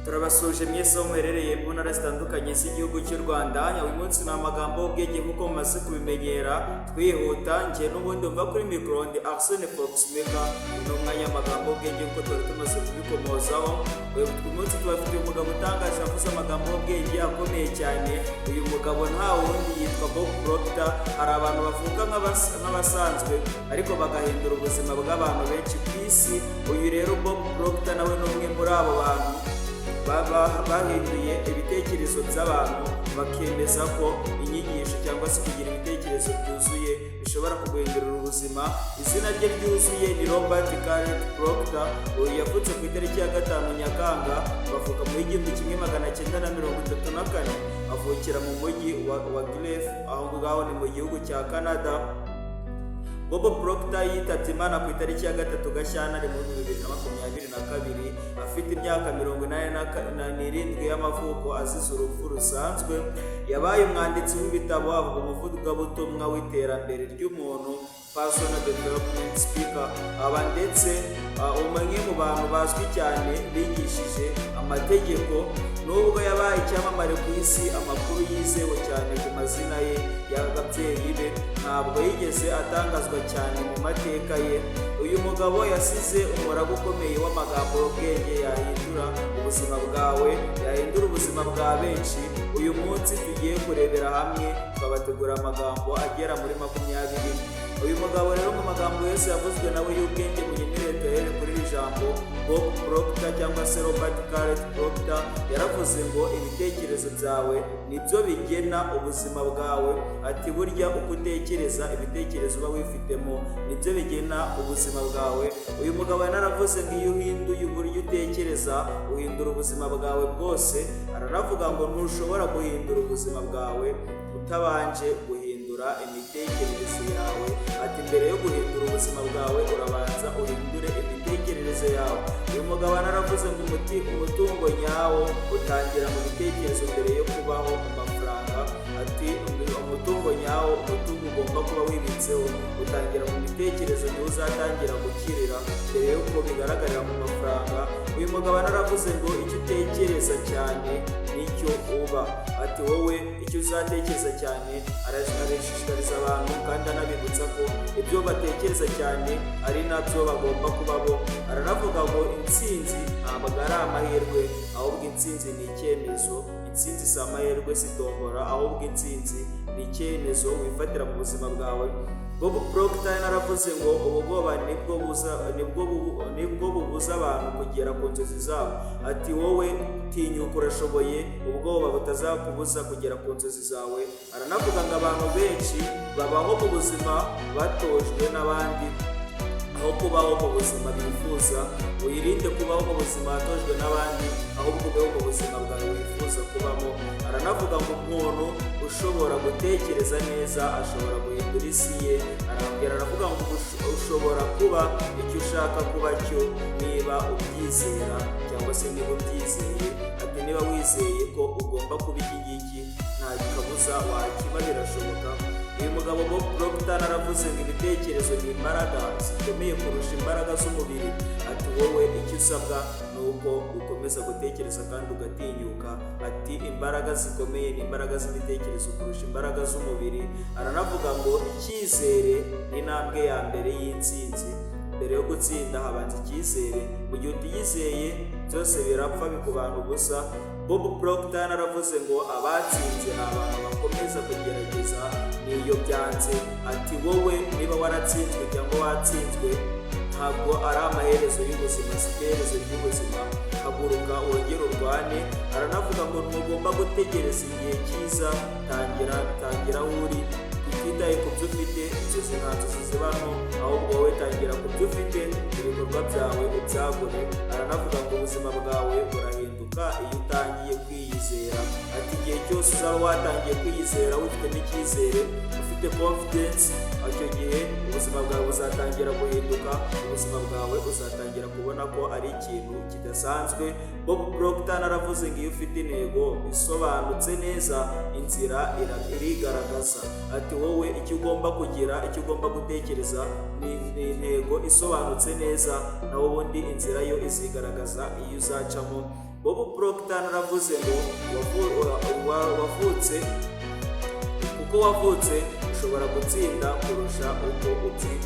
Turabasuje mwese aho muherereye mu ntara zitandukanye z'igihugu cy'u Rwanda. Uyu munsi ni amagambo y'ubwenge nk'uko mumaze kubimenyera twihuta. Njye n'ubundi mva kuri mikoro ndi Arsene Fox Maker. Ni umwanya w'amagambo y'ubwenge nk'uko twari tumaze kubikomozaho. Uyu munsi tubafitiye umugabo utangaje avuze amagambo y'ubwenge akomeye cyane. Uyu mugabo nta wundi yitwa Bob Proctor. Hari abantu bavuga nk'abasanzwe ariko bagahindura ubuzima bw'abantu benshi ku isi. Uyu rero Bob Proctor nawe ni umwe muri abo bantu bahinduye ibitekerezo by'abantu bakemeza ko inyigisho cyangwa se kugira ibitekerezo byuzuye bishobora kuguhindurira ubuzima. Izina rye ryuzuye ni Robert Garrett Proctor. Uyu yavutse ku itariki ya 5 Nyakanga, bavuka mu 1934, avukira mu mujyi wa Guelph, aho ngaho ni mu gihugu cya Canada. Bob Proctor yitabye Imana ku itariki ya 3 Gashyantare mu 2022, afite imyaka 87 y'amavuko, azize urupfu rusanzwe. Yabaye umwanditsi w'ibitabo, avuga umuvugabutumwa w'iterambere ry'umuntu, personal development speaker, ndetse umwe mu bantu bazwi cyane bigishije amategeko. Nubwo yabaye icyamamare ku isi, amakuru yizewe cyane ku mazina ye y'ababyeyi be ntabwo yigeze atangazwa cyane mu mateka ye. Uyu mugabo yasize umurage ukomeye w'amagambo y'ubwenge yahindura ubuzima bwawe, yahindura ubuzima bwa benshi. Uyu munsi tugiye kurebera hamwe, twabategura amagambo agera muri 20. Uyu mugabo rero mu magambo yose yavuzwe nawe y'ubwenge munyemerere tuhere kuri iri jambo Bob Proctor cyangwa se Robert Garrett Proctor. Yaravuze ngo ibitekerezo byawe nibyo bigena ubuzima bwawe. Ati burya uko utekereza, ibitekerezo uba wifitemo nibyo bigena ubuzima bwawe. Uyu mugabo yanaravuze ngo iyo uhinduye uburyo utekereza uhindura ubuzima bwawe bwose. Aranavuga ngo ntushobora guhindura ubuzima bwawe utabanje guhindura imitekerereze yawe. Ati mbere yo guhindura ubuzima bwawe urabanza uhindure imitekerereze yawe. Uyu mugabo naravuze ngo umutungo nyawo utangira mu bitekerezo mbere yo kubaho amafaranga. Ati umutungo nyawo, umutungo ugomba kuba wibitseho utangira mu bitekerezo, niwo uzatangira gukirira mbere yuko bigaragarira mu mafaranga. Uyu mugabo naravuze ngo icyo utekereza cyane nicyo uba. Ati wowe icyo uzatekereza cyane. Arashishikariza abantu kandi anabibutsa ko ibyo batekereza cyane ari nabyo bagomba kubabo. Aranavuga ngo intsinzi ntabwo ari amahirwe, ahubwo intsinzi ni icyemezo. Intsinzi si amahirwe, si tombora, ahubwo intsinzi ni icyemezo wifatira mu buzima bwawe. Bob Proctor yaravuze ngo ubwoba nibwo bubuza abantu kugera ku nzozi zabo. Ati wowe tinyuka, urashoboye, ubwoba butazakubuza kugera ku nzozi zawe. Aranavuga ngo abantu benshi babaho mu buzima batojwe n'abandi aho kubaho mu buzima bifuza. Wirinde kubaho mu buzima watojwe n'abandi, ahubwo ubeho mu buzima bwawe wifuza kubamo. Aranavuga ngo umuntu ushobora gutekereza neza ashobora guhindura isi ye. Aravuga ngo ushobora kuba icyo ushaka kuba cyo niba ubyizera cyangwa se niba ubyizeye. Ati niba wizeye ko ugomba kuba iki ngiki, nta kabuza wakiba, birashoboka. Uyu mugabo Bob Proctor aravuze ngo ibitekerezo ni imbaraga zikomeye kurusha imbaraga z'umubiri. Ati wowe icyo usabwa ni uko ukomeza gutekereza kandi ugatinyuka. Ati imbaraga zikomeye ni imbaraga z'ibitekerezo kurusha imbaraga z'umubiri. Aranavuga ngo icyizere ni intambwe ya mbere y'intsinzi. Mbere yo gutsinda habanza icyizere. Mu gihe utiyizeye byose birapfa, bikubana ubusa. Bob Proctor yaravuze ngo abatsinze ni abantu bakomeza kugerageza n'iyo byanze. Ati wowe niba waratsinzwe cyangwa watsinzwe, ntabwo ari amaherezo y'ubuzima, si iherezo ry'ubuzima. Haguruka wongere urwane. Aranavuga ngo ntugomba gutegereza igihe cyiza, tangira aho uri. Utitaye ku byo ufite, inzozi nta nzozi ziba nto, ahubwo wowe tangira ku byo ufite, ibikorwa byawe ubyagure. Aranavuga ngo ubuzima bwawe burahinduka iyo utangiye kwiyizera. Ati igihe cyose uzaba watangiye kwiyizera, ufite n'icyizere, ufite confidence, icyo gihe ubuzima bwawe buzatangira guhinduka. Ubuzima bwawe uzatangira kubona ko ari ikintu kidasanzwe. Bob Proctor aravuze ngo iyo ufite intego isobanutse neza, inzira irigaragaza. Ati wowe icyo ugomba kugira, icyo ugomba gutekereza ni intego isobanutse neza, naho ubundi inzira yo izigaragaza iyo uzacamo. Bob Proctor naravuze ngo wavutse kuko wavutse ushobora gutsinda kurusha uko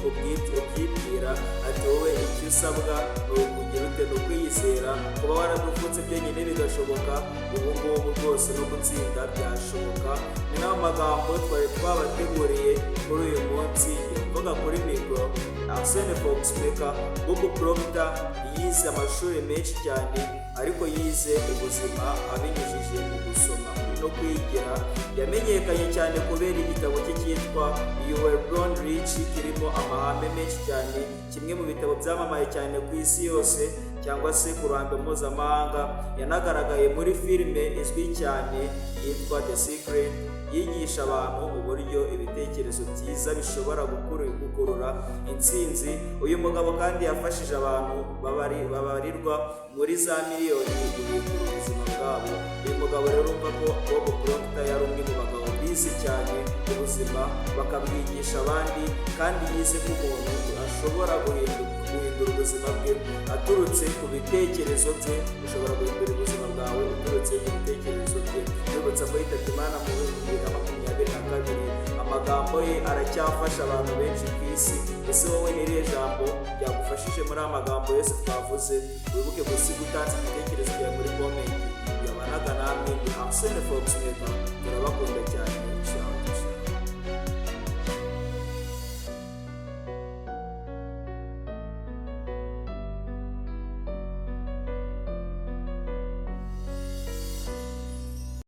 ubyibwira. Ati wowe icyo usabwa ni ukugira ute, ni ukwiyizera. Kuba waraduvutse byonyine bigashoboka, ubu ngubu rwose no gutsinda byashoboka. Ni nayo magambo twari twabateguriye kuri uyu munsi. Mvuga kuri mikoro Arsene Foxmaker. Bob Proctor yize amashuri menshi cyane, ariko yize ubuzima abinyujije mu gusoma no kwigira. Yamenyekanye cyane kubera igitabo cye cyitwa You Were Born Rich, kirimo amahame menshi cyane, kimwe mu bitabo byamamaye cyane ku isi yose cyangwa se ku ruhando mpuzamahanga. Yanagaragaye muri filime izwi cyane yitwa The Secret, yigisha abantu uburyo ibitekerezo byiza bishobora gukurura intsinzi. Uyu mugabo kandi yafashije abantu babarirwa muri za miliyoni guhindura ubuzima bwabo. Uyu mugabo rero urumva ko Bob Proctor yari umwe mu bagabo bize cyane ubuzima bakabwigisha abandi, kandi yize ko umuntu ashobora guhindura ubuzima bwe aturutse ku bitekerezo bye. Ushobora guhindura ubuzima bwawe uturutse ku bitekerezo bye. Yibutsa ko yitabye Imana mu 2022. Amagambo ye aracyafasha abantu benshi ku isi. Ese wowe ni irihe jambo ryagufashije muri aya magambo yose twavuze? Wibuke gusiga utanze igitekerezo cyawe muri komenti. Yabanaga namwe ni Arsene Foxmaker, turabakunda cyane.